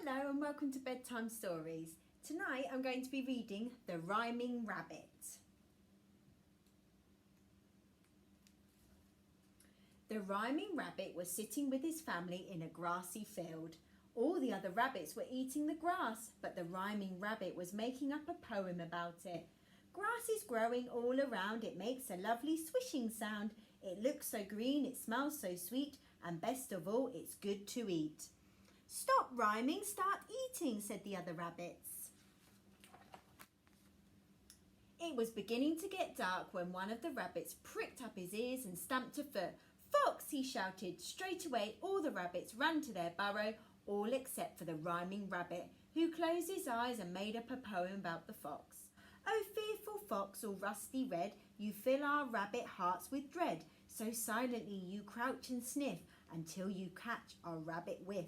Hello and welcome to Bedtime Stories. Tonight I'm going to be reading The Rhyming Rabbit. The Rhyming Rabbit was sitting with his family in a grassy field. All the other rabbits were eating the grass, but the Rhyming Rabbit was making up a poem about it. Grass is growing all around, it makes a lovely swishing sound. It looks so green, it smells so sweet, and best of all, it's good to eat. Stop rhyming, start eating, said the other rabbits. It was beginning to get dark when one of the rabbits pricked up his ears and stamped a foot. Fox, he shouted. Straight away all the rabbits ran to their burrow, all except for the Rhyming Rabbit, who closed his eyes and made up a poem about the fox. Oh, fearful fox, all rusty red, you fill our rabbit hearts with dread. So silently you crouch and sniff until you catch our rabbit whiff.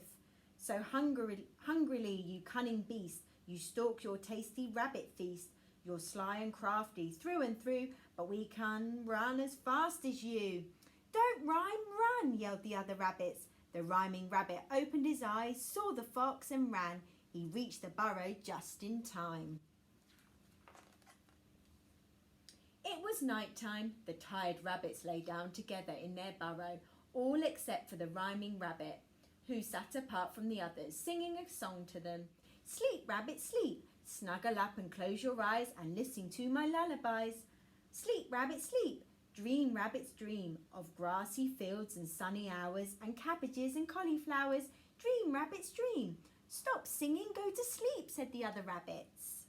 So hungrily, you cunning beast, you stalk your tasty rabbit feast. You're sly and crafty through and through, but we can run as fast as you. Don't rhyme, run, yelled the other rabbits. The Rhyming Rabbit opened his eyes, saw the fox and ran. He reached the burrow just in time. It was night time. The tired rabbits lay down together in their burrow, all except for the Rhyming Rabbit, who sat apart from the others, singing a song to them. Sleep, rabbit, sleep. Snuggle up and close your eyes and listen to my lullabies. Sleep, rabbit, sleep. Dream, rabbits, dream of grassy fields and sunny hours and cabbages and cauliflowers. Dream, rabbits, dream. Stop singing, go to sleep, said the other rabbits.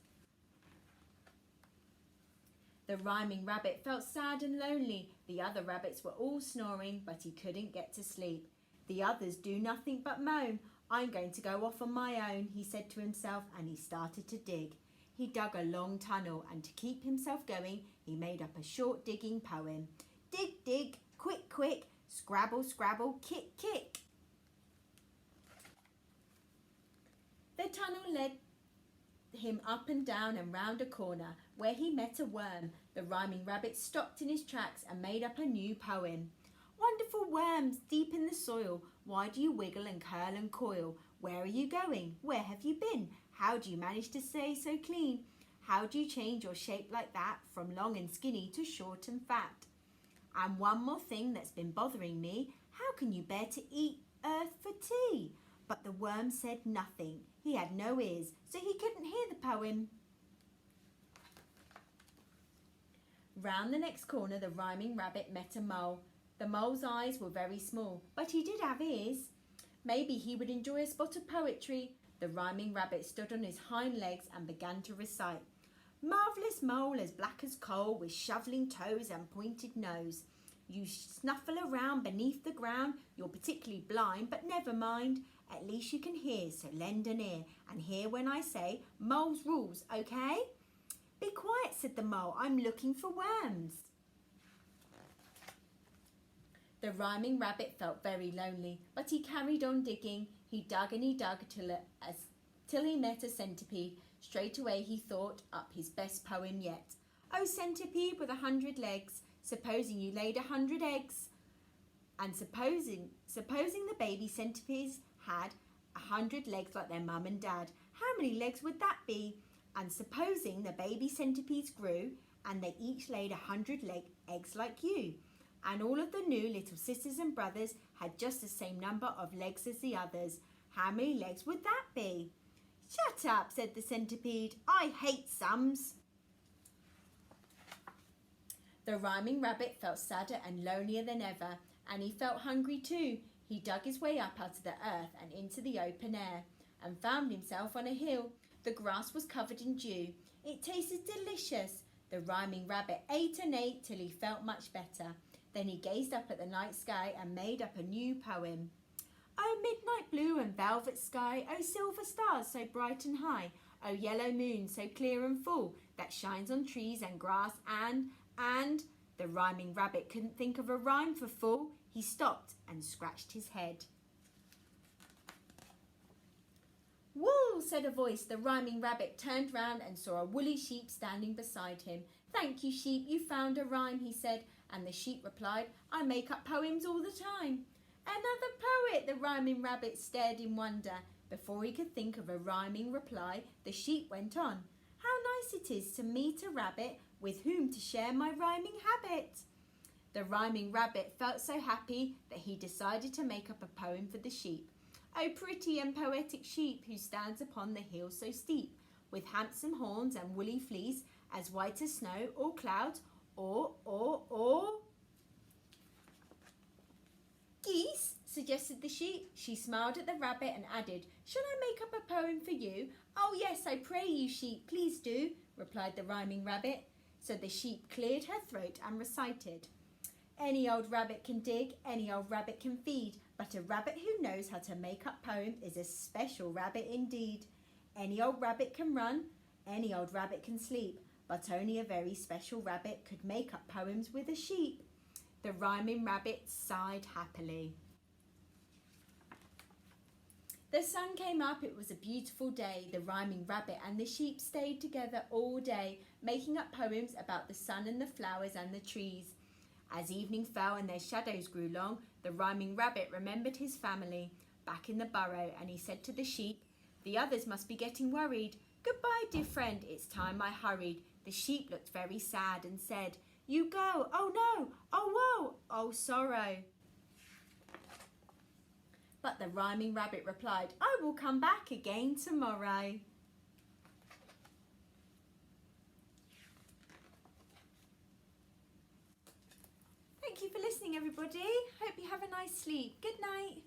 The Rhyming Rabbit felt sad and lonely. The other rabbits were all snoring, but he couldn't get to sleep. The others do nothing but moan. I'm going to go off on my own, he said to himself, and he started to dig. He dug a long tunnel, and to keep himself going, he made up a short digging poem. Dig, dig, quick, quick, scrabble, scrabble, kick, kick. The tunnel led him up and down and round a corner, where he met a worm. The Rhyming Rabbit stopped in his tracks and made up a new poem. Wonderful worms deep in the soil, why do you wiggle and curl and coil? Where are you going? Where have you been? How do you manage to stay so clean? How do you change your shape like that, from long and skinny to short and fat? And one more thing that's been bothering me, how can you bear to eat earth for tea? But the worm said nothing. He had no ears, so he couldn't hear the poem. Round the next corner, the Rhyming Rabbit met a mole. The mole's eyes were very small, but he did have ears. Maybe he would enjoy a spot of poetry. The Rhyming Rabbit stood on his hind legs and began to recite. Marvellous mole, as black as coal, with shoveling toes and pointed nose. You snuffle around beneath the ground. You're particularly blind, but never mind. At least you can hear, so lend an ear, and hear when I say mole's rules, okay? Be quiet, said the mole. I'm looking for worms. The Rhyming Rabbit felt very lonely, but he carried on digging. He dug and he dug till he met a centipede. Straight away he thought up his best poem yet. Oh, centipede with 100 legs, supposing you laid 100 eggs. And supposing the baby centipedes had 100 legs like their mum and dad, how many legs would that be? And supposing the baby centipedes grew and they each laid 100 eggs like you, and all of the new little sisters and brothers had just the same number of legs as the others, how many legs would that be? Shut up, said the centipede. I hate sums. The Rhyming Rabbit felt sadder and lonelier than ever, and he felt hungry too. He dug his way up out of the earth and into the open air, and found himself on a hill. The grass was covered in dew. It tasted delicious. The Rhyming Rabbit ate and ate till he felt much better. Then he gazed up at the night sky and made up a new poem. Oh, midnight blue and velvet sky, oh, silver stars so bright and high, oh, yellow moon so clear and full, that shines on trees and grass and... The Rhyming Rabbit couldn't think of a rhyme for full. He stopped and scratched his head. Wool, said a voice. The Rhyming Rabbit turned round and saw a woolly sheep standing beside him. Thank you, sheep, you found a rhyme, he said, and the sheep replied, I make up poems all the time. Another poet, the Rhyming Rabbit stared in wonder. Before he could think of a rhyming reply, the sheep went on. How nice it is to meet a rabbit with whom to share my rhyming habit. The rhyming rabbit felt so happy that he decided to make up a poem for the sheep. O pretty and poetic sheep who stands upon the hill so steep, with handsome horns and woolly fleece, as white as snow or clouds, or geese, suggested the sheep. She smiled at the rabbit and added, Shall I make up a poem for you? Oh yes, I pray you, sheep, please do, replied the rhyming rabbit. So the sheep cleared her throat and recited, Any old rabbit can dig, any old rabbit can feed, but a rabbit who knows how to make up poems is a special rabbit indeed. Any old rabbit can run, any old rabbit can sleep, but only a very special rabbit could make up poems with a sheep. The rhyming rabbit sighed happily. The sun came up, it was a beautiful day. The rhyming rabbit and the sheep stayed together all day, making up poems about the sun and the flowers and the trees. As evening fell and their shadows grew long, the rhyming rabbit remembered his family back in the burrow, and he said to the sheep, The others must be getting worried. Goodbye, dear friend, it's time I hurried. The sheep looked very sad and said, You go, oh no, oh woe, oh sorrow. But the rhyming rabbit replied, I will come back again tomorrow. Thank you for listening, everybody. Hope you have a nice sleep. Good night.